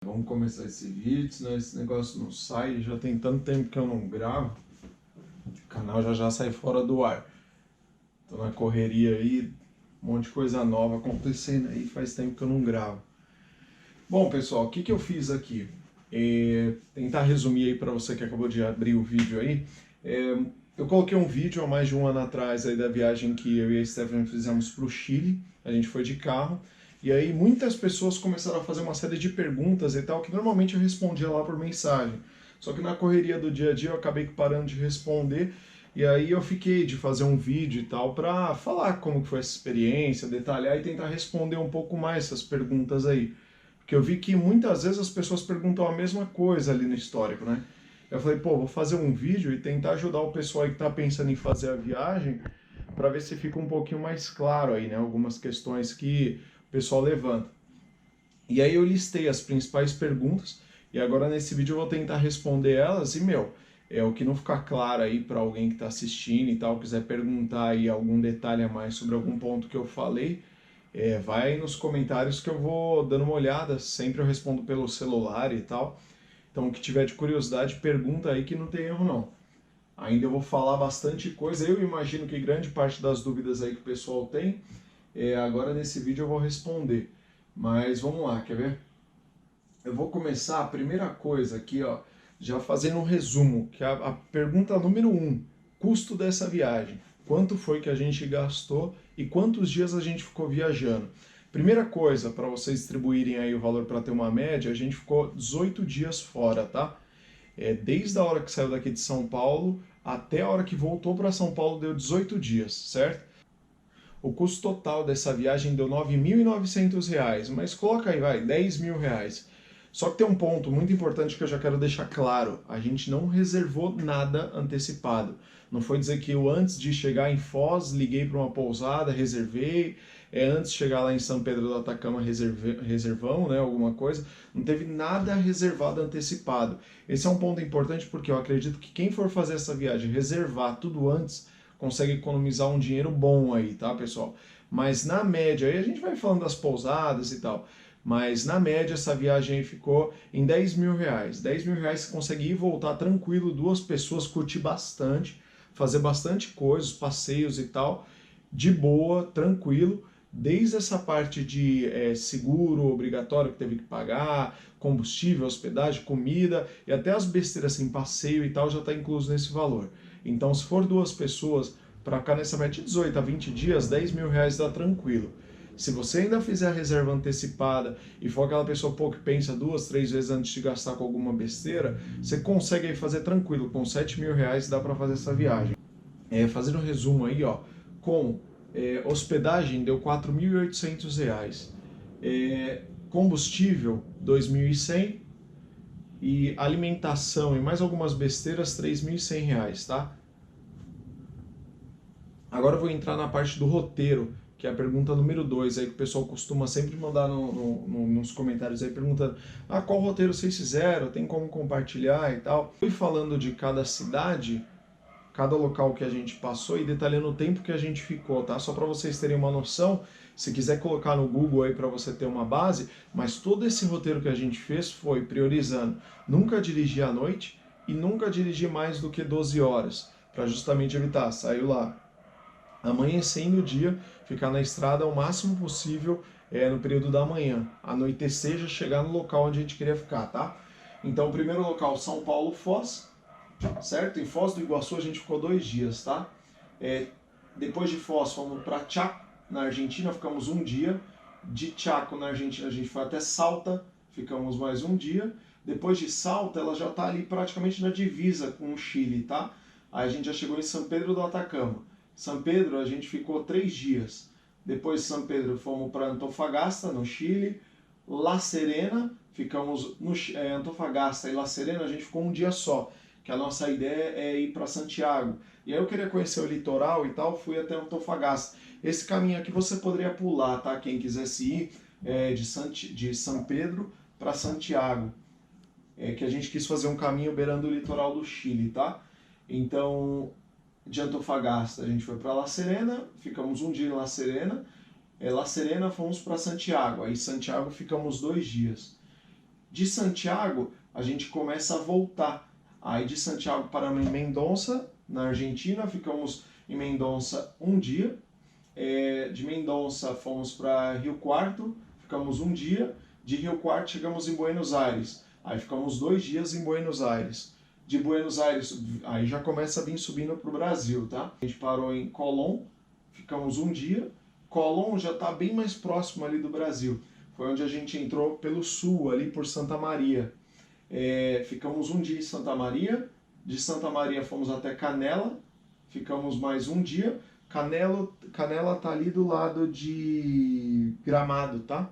Vamos começar esse vídeo, senão esse negócio não sai. Já tem tanto tempo que eu não gravo. O canal já sai fora do ar. Tô na correria aí, um monte de coisa nova acontecendo aí, faz tempo que eu não gravo. Bom, pessoal, o que eu fiz aqui? Tentar resumir aí para você que acabou de abrir o vídeo aí. Eu coloquei um vídeo há mais de um ano atrás aí da viagem que eu e a Stephanie fizemos para o Chile. A gente foi de carro. E aí muitas pessoas começaram a fazer uma série de perguntas e tal, que normalmente eu respondia lá por mensagem. Só que na correria do dia a dia eu acabei parando de responder, e aí eu fiquei de fazer um vídeo e tal para falar como que foi essa experiência, detalhar e tentar responder um pouco mais essas perguntas aí. Porque eu vi que muitas vezes as pessoas perguntam a mesma coisa ali no histórico, né? Eu falei, pô, vou fazer um vídeo e tentar ajudar o pessoal aí que tá pensando em fazer a viagem para ver se fica um pouquinho mais claro aí, né? Algumas questões que o pessoal levanta. E aí eu listei as principais perguntas e agora nesse vídeo eu vou tentar responder elas e, o que não ficar claro aí para alguém que está assistindo e tal, quiser perguntar aí algum detalhe a mais sobre algum ponto que eu falei, vai nos comentários que eu vou dando uma olhada, sempre eu respondo pelo celular e tal. Então, o que tiver de curiosidade, pergunta aí que não tem erro não. Ainda eu vou falar bastante coisa, eu imagino que grande parte das dúvidas aí que o pessoal tem, agora nesse vídeo eu vou responder. Mas vamos lá, quer ver? Eu vou começar a primeira coisa aqui, ó, já fazendo um resumo, que é a pergunta número 1, custo dessa viagem. Quanto foi que a gente gastou e quantos dias a gente ficou viajando? Primeira coisa, para vocês distribuírem aí o valor para ter uma média, a gente ficou 18 dias fora, tá? Desde a hora que saiu daqui de São Paulo até a hora que voltou para São Paulo deu 18 dias, certo? O custo total dessa viagem deu R$ 9.900, mas coloca aí, vai, R$ 10.000. Só que tem um ponto muito importante que eu já quero deixar claro: a gente não reservou nada antecipado. Não foi dizer que eu, antes de chegar em Foz, liguei para uma pousada, reservei, antes de chegar lá em São Pedro do Atacama, reservamos, né, alguma coisa. Não teve nada reservado antecipado. Esse é um ponto importante porque eu acredito que quem for fazer essa viagem, reservar tudo antes, consegue economizar um dinheiro bom aí, tá, pessoal? Mas na média, aí a gente vai falando das pousadas e tal, mas na média essa viagem aí ficou em R$ 10.000. R$ 10.000 você consegue ir e voltar tranquilo, duas pessoas, curtir bastante, fazer bastante coisas, passeios e tal, de boa, tranquilo, desde essa parte de seguro obrigatório que teve que pagar, combustível, hospedagem, comida e até as besteiras assim, passeio e tal já está incluso nesse valor. Então, se for duas pessoas para ficar nessa média de 18 a 20 dias, R$ 10.000 dá tranquilo. Se você ainda fizer a reserva antecipada e for aquela pessoa que pensa duas, três vezes antes de gastar com alguma besteira, você consegue aí fazer tranquilo. Com R$ 7.000 dá para fazer essa viagem. Fazendo um resumo aí, ó, com hospedagem deu R$ 4.800. Combustível, 2.100. E alimentação e mais algumas besteiras, R$ 3.100, tá? Agora eu vou entrar na parte do roteiro, que é a pergunta número 2, aí que o pessoal costuma sempre mandar nos comentários aí perguntando: qual roteiro vocês fizeram, tem como compartilhar e tal. Fui falando de cada cidade, cada local que a gente passou e detalhando o tempo que a gente ficou, tá? Só para vocês terem uma noção, se quiser colocar no Google aí para você ter uma base, mas todo esse roteiro que a gente fez foi priorizando nunca dirigir à noite e nunca dirigir mais do que 12 horas, para justamente evitar, saiu lá amanhecendo o dia, ficar na estrada o máximo possível no período da manhã, anoitecer já chegar no local onde a gente queria ficar, tá? Então, o primeiro local, São Paulo, Foz, certo? Em Foz do Iguaçu a gente ficou 2 dias, tá? Depois de Foz fomos para Chaco, na Argentina, ficamos um dia. De Chaco, na Argentina, a gente foi até Salta, ficamos mais um dia. Depois de Salta, ela já está ali praticamente na divisa com o Chile, tá? Aí a gente já chegou em São Pedro do Atacama. São Pedro a gente ficou 3 dias. Depois de São Pedro fomos para Antofagasta, no Chile. La Serena, ficamos no Antofagasta e La Serena, a gente ficou um dia só, que a nossa ideia é ir para Santiago. E aí eu queria conhecer o litoral e tal, fui até Antofagasta. Esse caminho aqui você poderia pular, tá? Quem quisesse ir de São Pedro para Santiago. Que a gente quis fazer um caminho beirando o litoral do Chile, tá? Então, de Antofagasta a gente foi para La Serena, ficamos um dia em La Serena. La Serena fomos para Santiago, aí Santiago ficamos 2 dias. De Santiago, a gente começa a voltar. Aí de Santiago paramos em Mendonça, na Argentina, ficamos em Mendonça um dia. De Mendonça fomos para Rio Quarto, ficamos um dia. De Rio Quarto chegamos em Buenos Aires. Aí ficamos 2 dias em Buenos Aires. De Buenos Aires, aí já começa a vir subindo para o Brasil, tá? A gente parou em Colón, ficamos um dia. Colón já está bem mais próximo ali do Brasil. Foi onde a gente entrou pelo sul, ali por Santa Maria. Ficamos um dia em Santa Maria. De Santa Maria fomos até Canela, ficamos mais um dia. Canela tá ali do lado de Gramado, tá?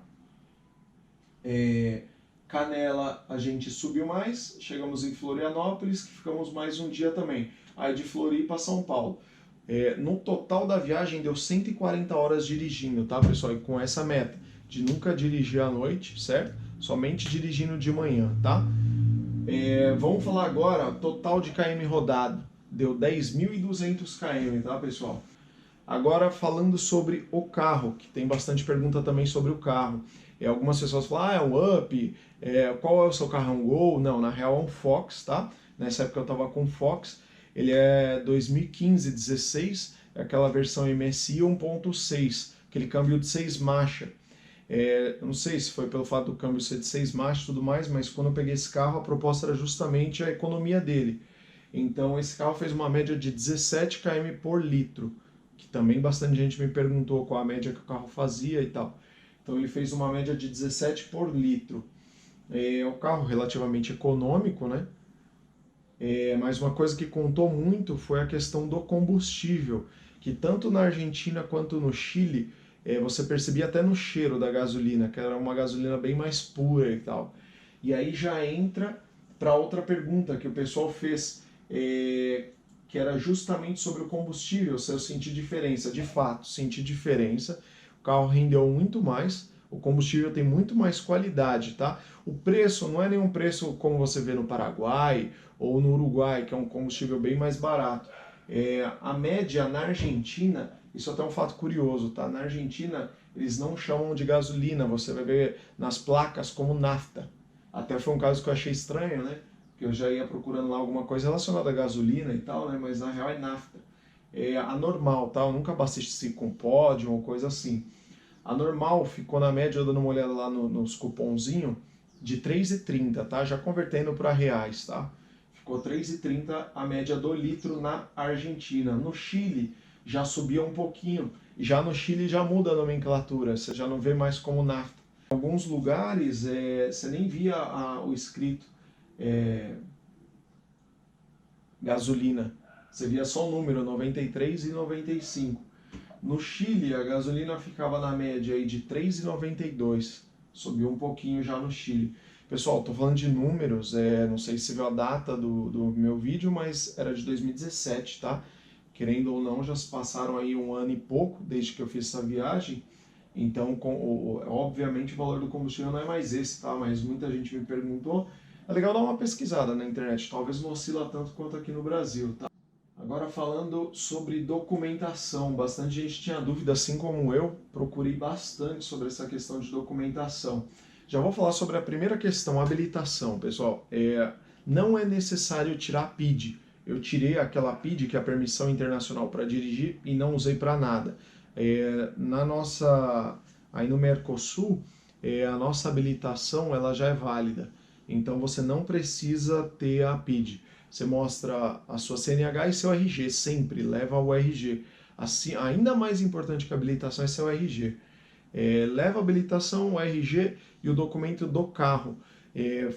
Canela a gente subiu mais, chegamos em Florianópolis, que ficamos mais um dia também. Aí de Floripa a São Paulo. No total da viagem deu 140 horas dirigindo, tá, pessoal? E com essa meta de nunca dirigir à noite, certo? Somente dirigindo de manhã, tá? Vamos falar agora, total de km rodado. Deu 10.200 km, tá, pessoal? Agora falando sobre o carro, que tem bastante pergunta também sobre o carro. Algumas pessoas falam, é um Up, qual é o seu carro? É um Gol? Não, na real é um Fox, tá? Nessa época eu tava com Fox. Ele é 2015, 16, é aquela versão MSI 1.6, aquele câmbio de 6 marchas. Eu não sei se foi pelo fato do câmbio ser de 6 marchas e tudo mais, mas quando eu peguei esse carro, a proposta era justamente a economia dele. Então esse carro fez uma média de 17 km por litro, que também bastante gente me perguntou qual a média que o carro fazia e tal. Então ele fez uma média de 17 por litro. É um carro relativamente econômico, né? Mas uma coisa que contou muito foi a questão do combustível, que tanto na Argentina quanto no Chile, você percebia até no cheiro da gasolina, que era uma gasolina bem mais pura e tal. E aí já entra para outra pergunta que o pessoal fez, que era justamente sobre o combustível, se eu senti diferença. De fato, senti diferença, o carro rendeu muito mais, o combustível tem muito mais qualidade, tá? O preço não é nenhum preço como você vê no Paraguai ou no Uruguai, que é um combustível bem mais barato. A média na Argentina, isso até é um fato curioso, tá? Na Argentina, eles não chamam de gasolina, você vai ver nas placas como nafta. Até foi um caso que eu achei estranho, né? Que eu já ia procurando lá alguma coisa relacionada à gasolina e tal, né? Mas na real é nafta. A normal, tá? Eu nunca abasteci com pódio ou coisa assim. A normal ficou na média, dando uma olhada lá nos cupomzinhos, de 3,30, tá? Já convertendo para reais, tá? Ficou 3,30 a média do litro na Argentina. No Chile já subia um pouquinho. Já no Chile já muda a nomenclatura, você já não vê mais como nafta. Em alguns lugares você nem via o escrito gasolina. Você via só o número 93 e 95. No Chile, a gasolina ficava na média aí de 3,92. Subiu um pouquinho já no Chile. Pessoal, tô falando de números, não sei se viu a data do meu vídeo, mas era de 2017, tá? Querendo ou não, já se passaram aí 1 ano e pouco desde que eu fiz essa viagem. Então, obviamente, o valor do combustível não é mais esse, tá? Mas muita gente me perguntou. É legal dar uma pesquisada na internet, talvez não oscila tanto quanto aqui no Brasil, tá? Agora falando sobre documentação, bastante gente tinha dúvida, assim como eu, procurei bastante sobre essa questão de documentação. Já vou falar sobre a primeira questão, habilitação, pessoal. Não é necessário tirar a PID. Eu tirei aquela PID, que é a permissão internacional para dirigir, e não usei para nada. Aí no Mercosul, a nossa habilitação ela já é válida. Então você não precisa ter a PID. Você mostra a sua CNH e seu RG, sempre leva o RG. Assim, ainda mais importante que a habilitação é seu RG. Leva a habilitação, o RG e o documento do carro.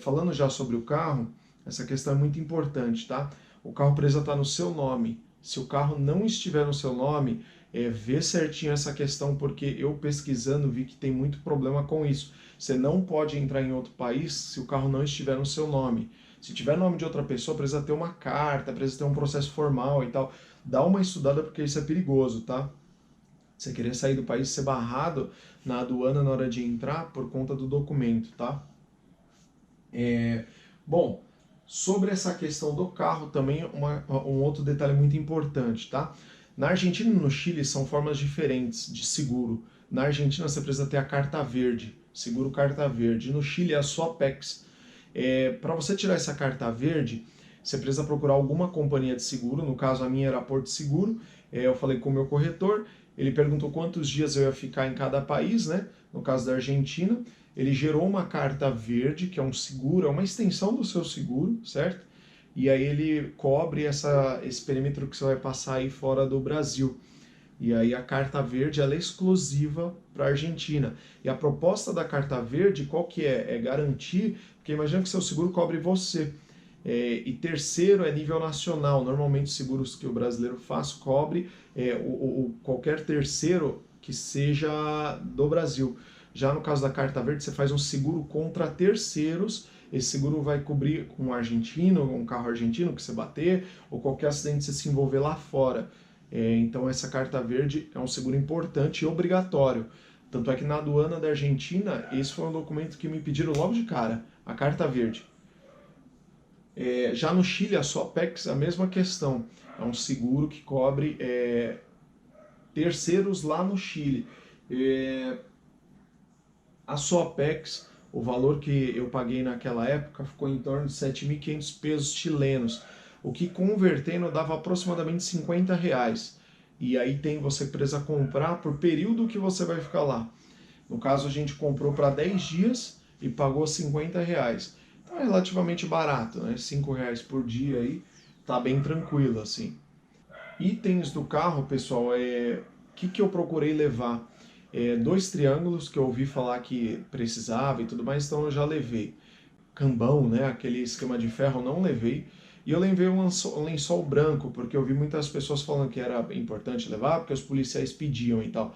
Falando já sobre o carro, essa questão é muito importante, tá? O carro precisa estar no seu nome. Se o carro não estiver no seu nome, vê certinho essa questão, porque eu pesquisando vi que tem muito problema com isso. Você não pode entrar em outro país se o carro não estiver no seu nome. Se tiver nome de outra pessoa, precisa ter uma carta, precisa ter um processo formal e tal. Dá uma estudada porque isso é perigoso, tá? Você querer sair do país, ser barrado na aduana na hora de entrar por conta do documento, tá? Bom, sobre essa questão do carro também um outro detalhe muito importante, tá? Na Argentina e no Chile são formas diferentes de seguro. Na Argentina você precisa ter a carta verde, seguro carta verde. No Chile é a sua Apex. Para você tirar essa carta verde, você precisa procurar alguma companhia de seguro, no caso a minha era a Porto Seguro. Eu falei com o meu corretor, ele perguntou quantos dias eu ia ficar em cada país, né? No caso da Argentina, ele gerou uma carta verde, que é um seguro, é uma extensão do seu seguro, certo? E aí ele cobre esse perímetro que você vai passar aí fora do Brasil. E aí a carta verde ela é exclusiva para a Argentina. E a proposta da carta verde, qual que é? É garantir, porque imagina que seu seguro cobre você. E terceiro é nível nacional. Normalmente os seguros que o brasileiro faz cobre qualquer terceiro que seja do Brasil. Já no caso da carta verde, você faz um seguro contra terceiros. Esse seguro vai cobrir um argentino, um carro argentino que você bater, ou qualquer acidente que você se envolver lá fora. Então essa carta verde é um seguro importante e obrigatório. Tanto é que na aduana da Argentina, esse foi um documento que me pediram logo de cara, a carta verde. Já no Chile, a Sopex, a mesma questão. É um seguro que cobre terceiros lá no Chile. A Sopex, o valor que eu paguei naquela época ficou em torno de 7.500 pesos chilenos, o que convertendo dava aproximadamente R$ 50. E aí você precisa comprar por período que você vai ficar lá. No caso, a gente comprou para 10 dias e pagou R$ 50. Então é relativamente barato, né? R$ 5 por dia aí, tá bem tranquilo assim. Itens do carro, pessoal, que eu procurei levar? 2 triângulos que eu ouvi falar que precisava e tudo mais, então eu já levei. Cambão, né? Aquele esquema de ferro, eu não levei. E eu levei um lençol branco, porque eu vi muitas pessoas falando que era importante levar, porque os policiais pediam e tal.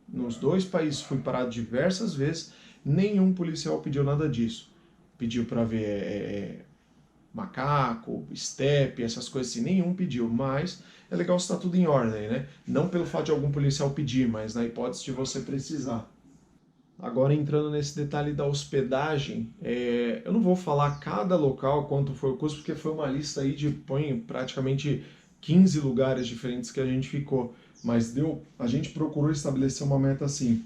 Nos 2 países fui parado diversas vezes, nenhum policial pediu nada disso. Pediu para ver macaco, estepe, essas coisas assim, nenhum pediu, mas é legal estar tudo em ordem, né? Não pelo fato de algum policial pedir, mas na hipótese de você precisar. Agora entrando nesse detalhe da hospedagem, eu não vou falar cada local quanto foi o custo, porque foi uma lista aí de põe praticamente 15 lugares diferentes que a gente ficou, mas a gente procurou estabelecer uma meta assim.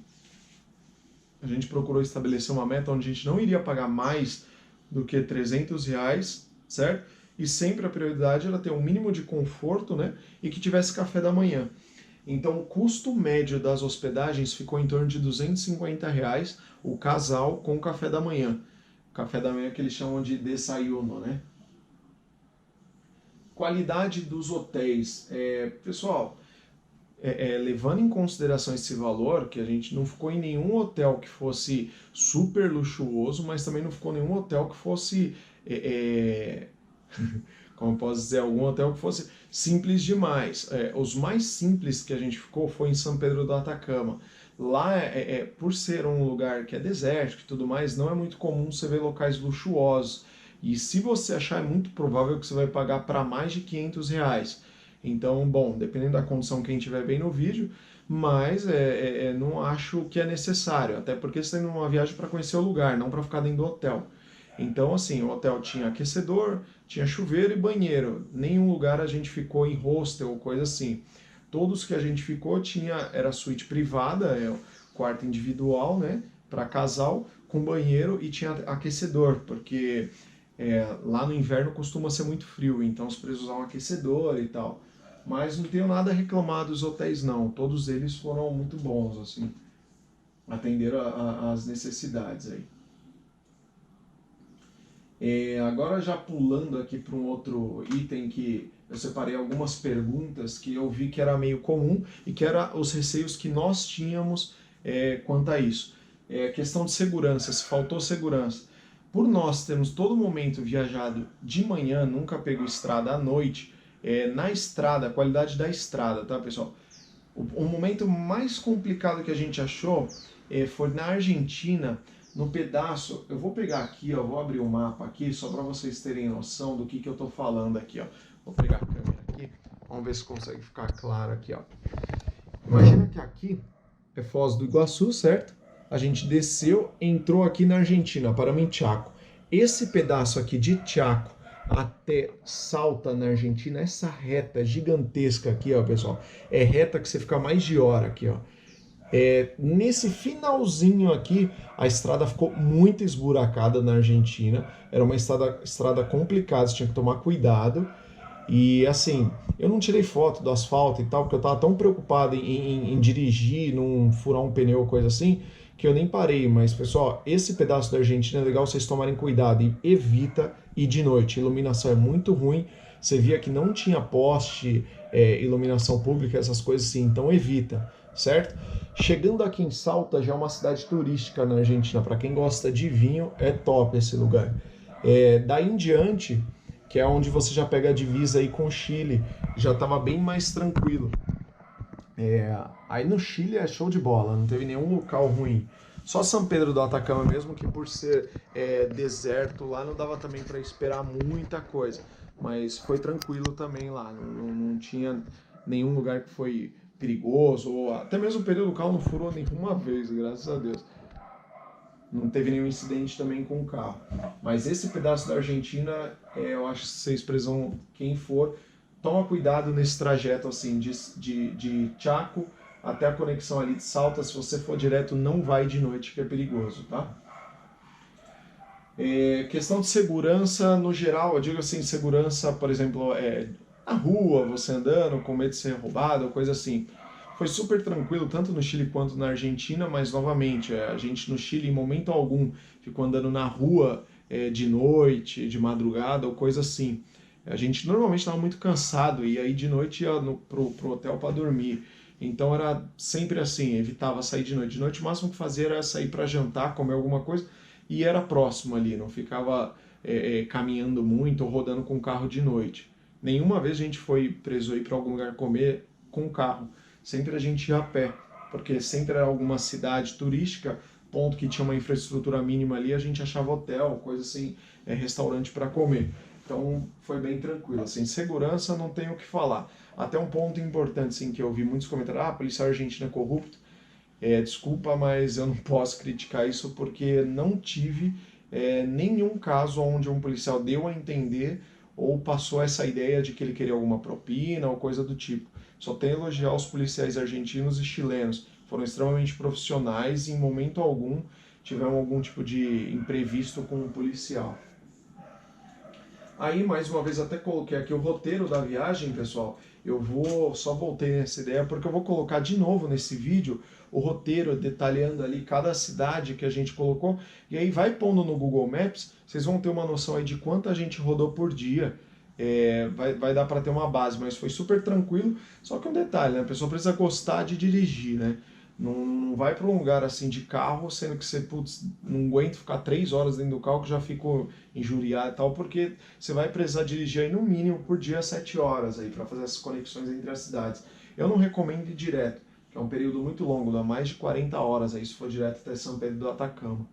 A gente procurou estabelecer uma meta onde a gente não iria pagar mais do que R$ 300, certo? E sempre a prioridade era ter um mínimo de conforto, né? E que tivesse café da manhã. Então o custo médio das hospedagens ficou em torno de R$ 250 o casal com café da manhã. Café da manhã que eles chamam de desayuno, né? Qualidade dos hotéis. Pessoal, levando em consideração esse valor, que a gente não ficou em nenhum hotel que fosse super luxuoso, mas também não ficou em nenhum hotel que fosse, como eu posso dizer, algum hotel que fosse simples demais. Os mais simples que a gente ficou foi em São Pedro do Atacama. Lá, por ser um lugar que é desértico e tudo mais, não é muito comum você ver locais luxuosos. E se você achar, é muito provável que você vai pagar para mais de R$ 500. Então, bom, dependendo da condição que a gente tiver bem no vídeo, mas não acho que é necessário, até porque você está indo numa viagem para conhecer o lugar, não para ficar dentro do hotel. Então, assim, o hotel tinha aquecedor, tinha chuveiro e banheiro. Nenhum lugar a gente ficou em hostel ou coisa assim. Todos que a gente ficou era suíte privada, quarto individual, né, para casal, com banheiro e tinha aquecedor, porque lá no inverno costuma ser muito frio, então você precisa usar um aquecedor e tal. Mas não tenho nada a reclamar dos hotéis não, todos eles foram muito bons, assim, atenderam às necessidades aí. Agora já pulando aqui para um outro item que eu separei algumas perguntas que eu vi que era meio comum e que eram os receios que nós tínhamos quanto a isso. Questão de segurança, se faltou segurança. Por nós termos todo momento viajado de manhã, nunca pego estrada à noite, na estrada, a qualidade da estrada, tá, pessoal? O momento mais complicado que a gente achou foi na Argentina, no pedaço, eu vou pegar aqui, ó, vou abrir o mapa aqui, só para vocês terem noção do que eu tô falando aqui, ó. Vou pegar a câmera aqui, vamos ver se consegue ficar claro aqui, ó. Imagina que aqui é Foz do Iguaçu, certo? A gente desceu, entrou aqui na Argentina, para Chaco. Esse pedaço aqui de Chaco até Salta, na Argentina, essa reta gigantesca aqui, ó, pessoal, é reta que você fica mais de hora aqui, ó. Nesse finalzinho aqui, a estrada ficou muito esburacada na Argentina. Era uma estrada complicada, você tinha que tomar cuidado. E assim, eu não tirei foto do asfalto e tal, porque eu tava tão preocupado em dirigir, não furar um pneu ou coisa assim, que eu nem parei. Mas, pessoal, esse pedaço da Argentina é legal vocês tomarem cuidado e evita ir de noite. A iluminação é muito ruim. Você via que não tinha poste, iluminação pública, essas coisas assim, então evita, certo? Chegando aqui em Salta, já é uma cidade turística na Argentina. Para quem gosta de vinho, é top esse lugar. Daí em diante, que é onde você já pega a divisa aí com o Chile, já estava bem mais tranquilo. Aí no Chile é show de bola, não teve nenhum local ruim. Só São Pedro do Atacama mesmo, que por ser deserto lá não dava também para esperar muita coisa. Mas foi tranquilo também lá, não tinha nenhum lugar que foi perigoso, ou até mesmo o pneu do carro não furou nenhuma vez, graças a Deus. Não teve nenhum incidente também com o carro. Mas esse pedaço da Argentina, eu acho que vocês precisam, quem for, toma cuidado nesse trajeto assim, de Chaco até a conexão ali de Salta. Se você for direto, não vai de noite, que é perigoso, tá? Questão de segurança, no geral, eu digo assim, segurança, por exemplo, na rua, você andando, com medo de ser roubado, ou coisa assim. Foi super tranquilo, tanto no Chile quanto na Argentina, mas novamente, a gente no Chile, em momento algum, ficou andando na rua de noite, de madrugada, ou coisa assim. A gente normalmente estava muito cansado e aí de noite ia pro hotel para dormir. Então era sempre assim, evitava sair de noite. De noite o máximo que fazia era sair para jantar, comer alguma coisa e era próximo ali, não ficava caminhando muito ou rodando com o carro de noite. Nenhuma vez a gente foi preso aí para algum lugar comer com o carro. Sempre a gente ia a pé, porque sempre era alguma cidade turística, ponto que tinha uma infraestrutura mínima ali, a gente achava hotel, coisa assim, restaurante para comer. Então foi bem tranquilo. Assim, segurança não tenho o que falar. Até um ponto importante assim, que eu vi muitos comentários: ah, policial argentino é corrupto. Desculpa, mas eu não posso criticar isso porque não tive nenhum caso onde um policial deu a entender ou passou essa ideia de que ele queria alguma propina ou coisa do tipo. Só tenho a elogiar os policiais argentinos e chilenos. Foram extremamente profissionais e em momento algum tiveram algum tipo de imprevisto com o policial. Aí, mais uma vez, até coloquei aqui o roteiro da viagem, pessoal. Só voltei nessa ideia porque eu vou colocar de novo nesse vídeo o roteiro detalhando ali cada cidade que a gente colocou. E aí vai pondo no Google Maps, vocês vão ter uma noção aí de quanta gente rodou por dia. Vai dar para ter uma base, mas foi super tranquilo. Só que um detalhe, né? A pessoa precisa gostar de dirigir, né? Não vai para um lugar assim de carro, sendo que você, putz, não aguenta ficar 3 horas dentro do carro que já fico injuriado e tal, porque você vai precisar dirigir aí no mínimo por dia 7 horas aí para fazer essas conexões entre as cidades. Eu não recomendo ir direto, que é um período muito longo, dá mais de 40 horas aí se for direto até São Pedro do Atacama.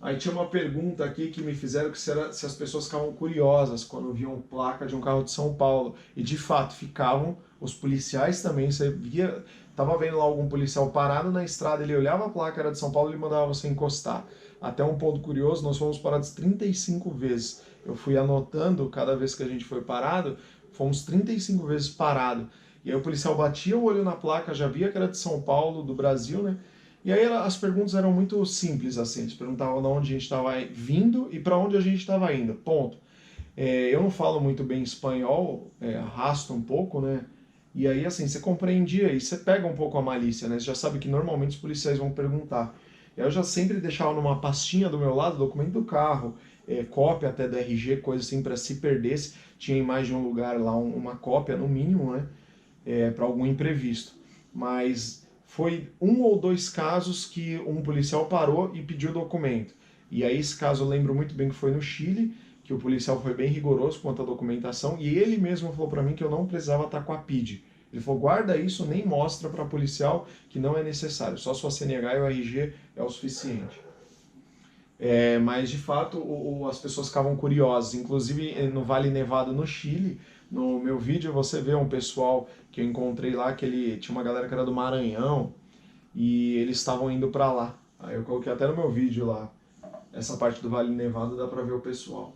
Aí tinha uma pergunta aqui que me fizeram que se as pessoas ficavam curiosas quando viam placa de um carro de São Paulo. E de fato ficavam, os policiais também, você via, tava vendo lá algum policial parado na estrada, ele olhava a placa, era de São Paulo, ele mandava você encostar. Até um ponto curioso, nós fomos parados 35 vezes. Eu fui anotando cada vez que a gente foi parado, fomos 35 vezes parado. E aí o policial batia o olho na placa, já via que era de São Paulo, do Brasil, né? E aí as perguntas eram muito simples, assim, eles perguntavam de onde a gente estava vindo e para onde a gente estava indo, ponto. Eu não falo muito bem espanhol, arrasto um pouco, né? E aí, assim, você compreendia e você pega um pouco a malícia, né? Você já sabe que normalmente os policiais vão perguntar. Eu já sempre deixava numa pastinha do meu lado documento do carro, cópia até do RG, coisa assim, para se perdesse. Tinha em mais de um lugar lá uma cópia, no mínimo, né? Para algum imprevisto. Mas foi um ou dois casos que um policial parou e pediu documento. E aí esse caso eu lembro muito bem que foi no Chile, que o policial foi bem rigoroso quanto à documentação, e ele mesmo falou para mim que eu não precisava estar com a PID. Ele falou, guarda isso, nem mostra para policial que não é necessário, só sua CNH e o RG é o suficiente. Mas de fato as pessoas ficavam curiosas, inclusive no Vale Nevado no Chile, no meu vídeo você vê um pessoal que eu encontrei lá, que tinha uma galera que era do Maranhão e eles estavam indo para lá. Aí eu coloquei até no meu vídeo lá, essa parte do Vale Nevado dá para ver o pessoal.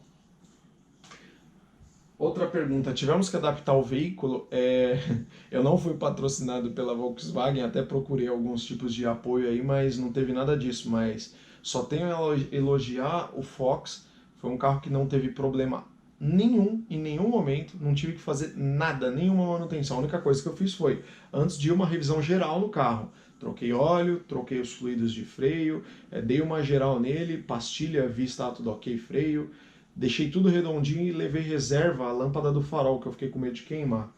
Outra pergunta, tivemos que adaptar o veículo? Eu não fui patrocinado pela Volkswagen, até procurei alguns tipos de apoio aí, mas não teve nada disso. Mas só tenho a elogiar o Fox, foi um carro que não teve problema nenhum, em nenhum momento, não tive que fazer nada, nenhuma manutenção. A única coisa que eu fiz foi, antes de ir, uma revisão geral no carro. Troquei óleo, troquei os fluidos de freio, dei uma geral nele, pastilha, vi está tudo ok, freio. Deixei tudo redondinho e levei reserva a lâmpada do farol, que eu fiquei com medo de queimar.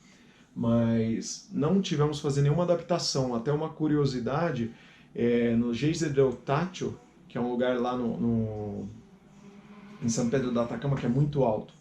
Mas não tivemos que fazer nenhuma adaptação. Até uma curiosidade, no Geyser del Tátil, que é um lugar lá em São Pedro da Atacama, que é muito alto,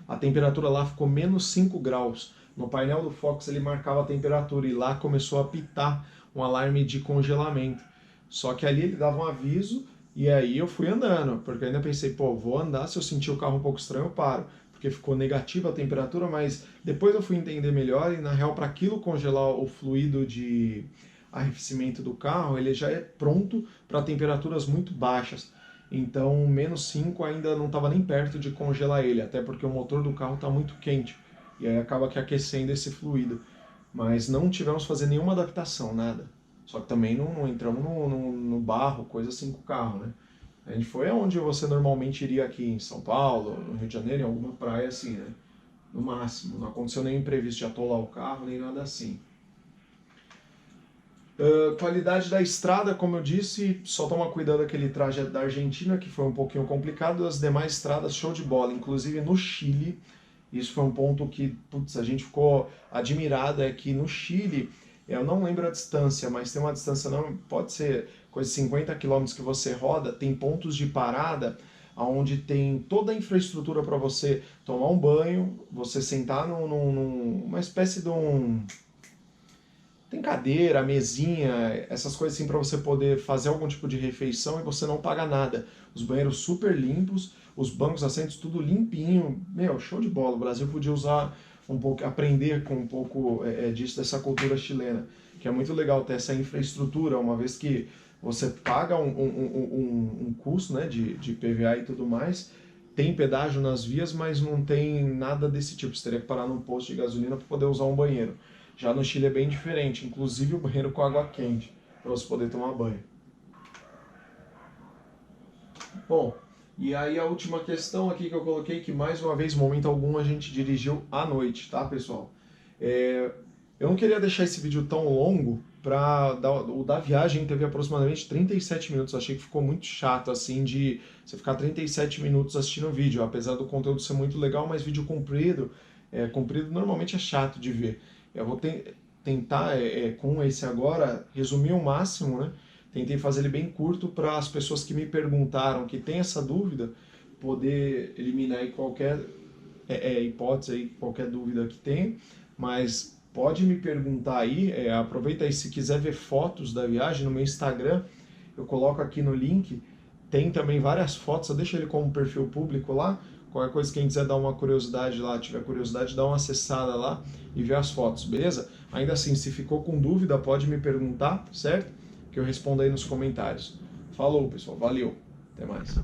a temperatura lá ficou menos 5 graus. No painel do Fox ele marcava a temperatura e lá começou a apitar um alarme de congelamento. Só que ali ele dava um aviso e aí eu fui andando, porque eu ainda pensei, pô, vou andar, se eu sentir o carro um pouco estranho eu paro, porque ficou negativa a temperatura, mas depois eu fui entender melhor e na real para aquilo congelar o fluido de arrefecimento do carro, ele já é pronto para temperaturas muito baixas. Então, menos 5 ainda não estava nem perto de congelar ele, até porque o motor do carro está muito quente. E aí acaba que aquecendo esse fluido. Mas não tivemos que fazer nenhuma adaptação, nada. Só que também não entramos no barro, coisa assim com o carro, né? A gente foi aonde você normalmente iria aqui em São Paulo, no Rio de Janeiro, em alguma praia assim, né? No máximo. Não aconteceu nenhum imprevisto de atolar o carro, nem nada assim. Qualidade da estrada, como eu disse, só toma cuidado aquele trajeto da Argentina, que foi um pouquinho complicado, as demais estradas show de bola, inclusive no Chile, isso foi um ponto que, putz, a gente ficou admirado, é que no Chile, eu não lembro a distância, mas tem uma distância, não pode ser coisa de 50 quilômetros que você roda, tem pontos de parada, onde tem toda a infraestrutura para você tomar um banho, você sentar numa espécie de um... Tem cadeira, mesinha, essas coisas assim para você poder fazer algum tipo de refeição e você não paga nada. Os banheiros super limpos, os bancos, assentos tudo limpinho. Meu, show de bola. O Brasil podia usar um pouco, aprender com um pouco disso, dessa cultura chilena, que é muito legal ter essa infraestrutura, uma vez que você paga um custo, né, de PVA e tudo mais, tem pedágio nas vias, mas não tem nada desse tipo. Você teria que parar num posto de gasolina para poder usar um banheiro. Já no Chile é bem diferente, inclusive o banheiro com água quente, para você poder tomar banho. Bom, e aí a última questão aqui que eu coloquei, que mais uma vez, momento algum, a gente dirigiu à noite, tá, pessoal? Eu não queria deixar esse vídeo tão longo, o da viagem teve aproximadamente 37 minutos, achei que ficou muito chato, assim, de você ficar 37 minutos assistindo o vídeo, apesar do conteúdo ser muito legal, mas vídeo comprido normalmente é chato de ver. Eu vou tentar, com esse agora, resumir o máximo, né? Tentei fazer ele bem curto para as pessoas que me perguntaram, que tem essa dúvida, poder eliminar aí qualquer hipótese, aí, qualquer dúvida que tem. Mas pode me perguntar aí, aproveita aí se quiser ver fotos da viagem no meu Instagram, eu coloco aqui no link, tem também várias fotos, eu deixo ele como perfil público lá. Qualquer coisa, quem quiser dar uma curiosidade lá, tiver curiosidade, dá uma acessada lá e vê as fotos, beleza? Ainda assim, se ficou com dúvida, pode me perguntar, certo? Que eu respondo aí nos comentários. Falou, pessoal. Valeu. Até mais.